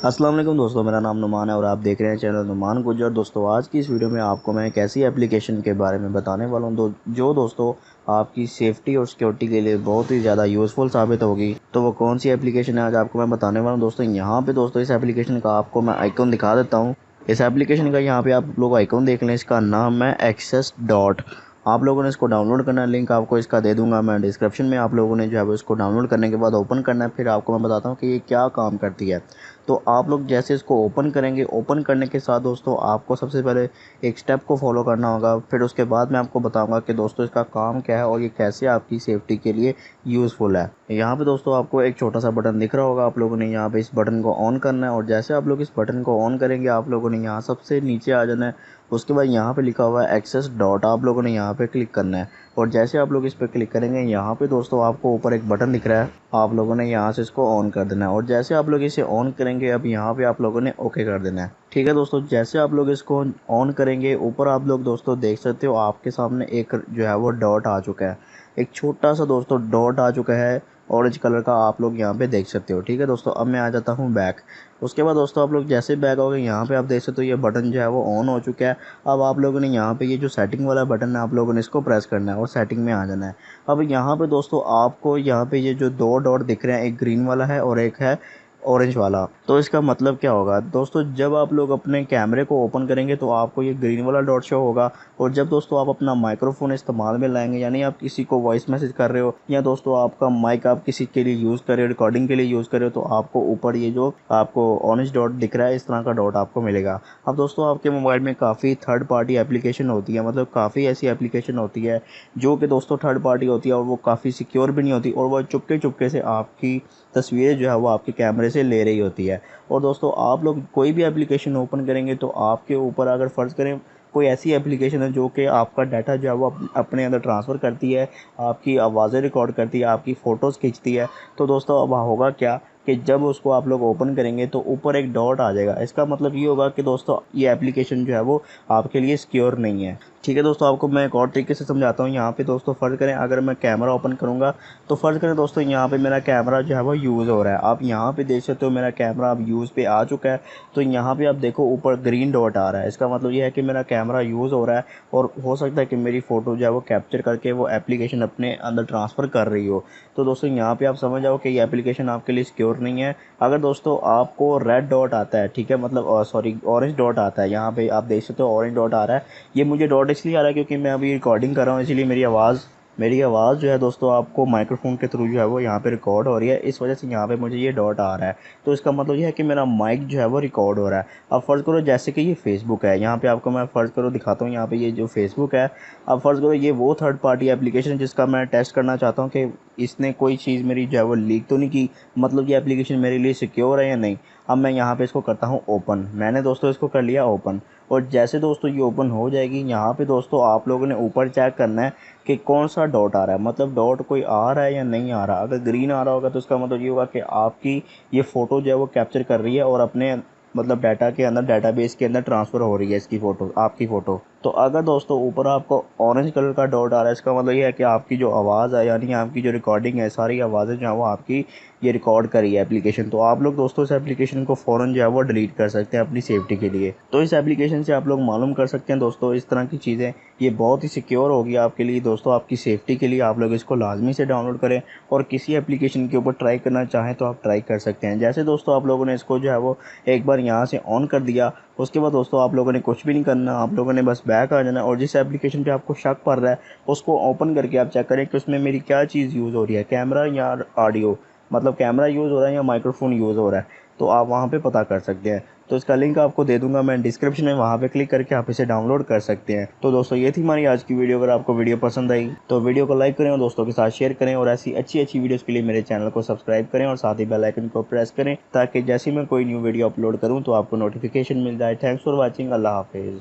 अस्सलाम वालेकुम दोस्तों, मेरा नाम नुमान है और आप देख रहे हैं चैनल नुमान गुज्जर। दोस्तों आज की इस वीडियो में आपको मैं एक ऐसी एप्लीकेशन के बारे में बताने वाला हूँ जो दोस्तों आपकी सेफ्टी और सिक्योरिटी के लिए बहुत ही ज़्यादा यूज़फुल साबित होगी। तो वो कौन सी एप्लीकेशन है आज आपको मैं बताने वाला हूँ। दोस्तों यहाँ पे दोस्तों इस एप्लीकेशन का आपको मैं आइकन दिखा देता हूँ। इस एप्लीकेशन का यहाँ पे आप लोग आइकन देख लें, इसका नाम है एक्सेस डॉट। आप लोगों ने इसको डाउनलोड करना है, लिंक आपको इसका दे दूंगा मैं डिस्क्रिप्शन में। आप लोगों ने जो है वो इसको डाउनलोड करने के बाद ओपन करना है। फिर आपको मैं बताता हूँ कि ये क्या काम करती है। तो आप लोग जैसे इसको ओपन करेंगे, ओपन करने के साथ दोस्तों आपको सबसे पहले एक स्टेप को फॉलो करना होगा। फिर उसके बाद मैं आपको बताऊंगा कि दोस्तों इसका काम क्या है और ये कैसे आपकी सेफ्टी के लिए यूज़फुल है। यहाँ पे दोस्तों आपको एक छोटा सा बटन दिख रहा होगा, आप लोगों ने यहाँ पे इस बटन को ऑन करना है। और जैसे आप लोग इस बटन को ऑन करेंगे, आप लोगों ने यहाँ सबसे नीचे आ जाना है। उसके बाद यहाँ पे लिखा हुआ है एक्सेस डॉट, आप लोगों ने यहाँ पे क्लिक करना है। और जैसे आप लोग इस पर क्लिक करेंगे, यहाँ पे दोस्तों आपको ऊपर एक बटन दिख रहा है, आप लोगों ने यहाँ से इसको ऑन कर देना है। और जैसे आप लोग इसे ऑन करेंगे, अब यहाँ पे आप लोगों ने ओके कर देना है। ठीक है दोस्तों, जैसे आप लोग इसको ऑन करेंगे, ऊपर आप लोग दोस्तों देख सकते हो आपके सामने एक जो है वो डॉट आ चुका है। एक छोटा सा दोस्तों डॉट आ चुका है ऑरेंज कलर का, आप लोग यहाँ पे देख सकते हो। ठीक है दोस्तों, अब मैं आ जाता हूँ बैक। उसके बाद दोस्तों आप लोग जैसे बैक आओगे, यहाँ पे आप देख सकते हो ये बटन जो है वो ऑन हो चुका है। अब आप लोगों ने यहाँ पे ये जो सेटिंग वाला बटन है, आप लोगों ने इसको प्रेस करना है और सेटिंग में आ जाना है। अब यहाँ पे दोस्तों आपको यहाँ पे ये जो दो डॉट दिख रहे हैं, एक ग्रीन वाला है और एक है ऑरेंज वाला। तो इसका मतलब क्या होगा दोस्तों, जब आप लोग अपने कैमरे को ओपन करेंगे तो आपको ये ग्रीन वाला डॉट शो होगा। और जब दोस्तों आप अपना माइक्रोफोन इस्तेमाल में लाएंगे, यानी आप किसी को वॉइस मैसेज कर रहे हो या दोस्तों आपका माइक आप किसी के लिए यूज़ कर रहे हो, रिकॉर्डिंग के लिए यूज़ कर रहे हो, तो आपको ऊपर ये जो आपको ऑरेंज डॉट दिख रहा है, इस तरह का डॉट आपको मिलेगा। अब दोस्तों आपके मोबाइल में काफ़ी थर्ड पार्टी एप्लीकेशन होती है, मतलब काफ़ी ऐसी एप्लीकेशन होती है जो कि दोस्तों थर्ड पार्टी होती है और वो काफ़ी सिक्योर भी नहीं होती, और वो चुपके चुपके से आपकी तस्वीरें जो है वो आपके कैमरे से ले रही होती है। और दोस्तों आप लोग कोई भी एप्लीकेशन ओपन करेंगे तो आपके ऊपर अगर फ़र्ज़ करें कोई ऐसी एप्लीकेशन है जो कि आपका डाटा जो है वो अपने अंदर ट्रांसफ़र करती है, आपकी आवाज़ें रिकॉर्ड करती है, आपकी फ़ोटोज़ खींचती है, तो दोस्तों अब होगा क्या कि जब उसको आप लोग ओपन करेंगे तो ऊपर एक डॉट आ जाएगा। इसका मतलब ये होगा कि दोस्तों ये एप्लीकेशन जो है वो आपके लिए सिक्योर नहीं है। ठीक है दोस्तों, आपको मैं एक और तरीके से समझाता हूँ। यहाँ पे दोस्तों फ़र्ज़ करें अगर मैं कैमरा ओपन करूँगा, तो फ़र्ज़ करें दोस्तों यहाँ पे मेरा कैमरा जो है वो यूज़ हो रहा है। आप यहाँ पे देख सकते हो मेरा कैमरा अब यूज़ पे आ चुका है। तो यहाँ पे आप देखो ऊपर ग्रीन डॉट आ रहा है, इसका मतलब ये है कि मेरा कैमरा यूज़ हो रहा है और हो सकता है कि मेरी फ़ोटो जो है वो कैप्चर करके वो एप्लीकेशन अपने अंदर ट्रांसफ़र कर रही हो। तो दोस्तों यहाँ पे आप समझ जाओ कि ये एप्लीकेशन आपके लिए सिक्योर नहीं है। अगर दोस्तों आपको रेड डॉट आता है, ठीक है, मतलब सॉरी ऑरेंज डॉट आता है, यहाँ पे आप देख सकते हो ऑरेंज डॉट आ रहा है। ये मुझे डॉट इसलिए आ रहा है क्योंकि मैं अभी रिकॉर्डिंग कर रहा हूँ, इसलिए मेरी आवाज़ जो है दोस्तों आपको माइक्रोफोन के थ्रू जो है वो यहाँ पे रिकॉर्ड हो रही है, इस वजह से यहाँ पे मुझे ये डॉट आ रहा है। तो इसका मतलब ये है कि मेरा माइक जो है वो रिकॉर्ड हो रहा है। अब फ़र्ज़ करो जैसे कि ये फेसबुक है, यहाँ पे आपको मैं फ़र्ज़ करो दिखाता हूँ, यहाँ पे ये जो फेसबुक है, अब फ़र्ज़ करो ये वो थर्ड पार्टी एप्लीकेशन जिसका मैं टेस्ट करना चाहता हूँ कि इसने कोई चीज़ मेरी जो है वो लीक तो नहीं की, मतलब ये एप्लीकेशन मेरे लिए सिक्योर है या नहीं। अब मैं यहाँ पे इसको करता हूँ ओपन। मैंने दोस्तों इसको कर लिया ओपन। और जैसे दोस्तों ये ओपन हो जाएगी, यहाँ पे दोस्तों आप लोगों ने ऊपर चेक करना है कि कौन सा डॉट आ रहा है, मतलब डॉट कोई आ रहा है या नहीं आ रहा। अगर ग्रीन आ रहा होगा तो इसका मतलब ये होगा कि आपकी ये फ़ोटो जो है वो कैप्चर कर रही है और अपने मतलब डाटा के अंदर, डाटाबेस के अंदर ट्रांसफ़र हो रही है इसकी फ़ोटो, आपकी फ़ोटो। तो अगर दोस्तों ऊपर आपको ऑरेंज कलर का डॉट आ रहा है, इसका मतलब ये है कि आपकी जो आवाज़ है, यानी आपकी जो रिकॉर्डिंग है, सारी आवाज़ें जो है वो आपकी ये रिकॉर्ड करी है एप्लीकेशन। तो आप लोग दोस्तों इस एप्लीकेशन को फ़ौरन जो है वो डिलीट कर सकते हैं अपनी सेफ्टी के लिए। तो इस एप्लीकेशन से आप लोग मालूम कर सकते हैं दोस्तों इस तरह की चीज़ें, ये बहुत ही सिक्योर होगी आपके लिए दोस्तों, आपकी सेफ्टी के लिए। आप लोग इसको लाजमी से डाउनलोड करें और किसी एप्लीकेशन के ऊपर ट्राई करना चाहें तो आप ट्राई कर सकते हैं। जैसे दोस्तों आप लोगों ने इसको जो है वो एक बार यहाँ से ऑन कर दिया, उसके बाद दोस्तों आप लोगों ने कुछ भी नहीं करना, आप लोगों ने बस बैक आ जाना और जिस एप्लीकेशन पे आपको शक पड़ रहा है उसको ओपन करके आप चेक करें कि उसमें मेरी क्या चीज़ यूज़ हो रही है, कैमरा या ऑडियो, मतलब कैमरा यूज़ हो रहा है या माइक्रोफोन यूज़ हो रहा है। तो आप वहाँ पे पता कर सकते हैं। तो इसका लिंक आपको दे दूंगा मैं डिस्क्रिप्शन में, वहाँ पे क्लिक करके आप इसे डाउनलोड कर सकते हैं। तो दोस्तों ये थी हमारी आज की वीडियो। अगर आपको वीडियो पसंद आई तो वीडियो को लाइक करें और दोस्तों के साथ शेयर करें, और ऐसी अच्छी अच्छी वीडियोज़ के लिए मेरे चैनल को सब्सक्राइब करें और साथ ही बेल आइकन को प्रेस करें ताकि जैसे ही मैं कोई न्यू वीडियो अपलोड करूँ तो आपको नोटिफिकेशन मिल जाए। Thanks for watching. अल्लाह हाफिज़।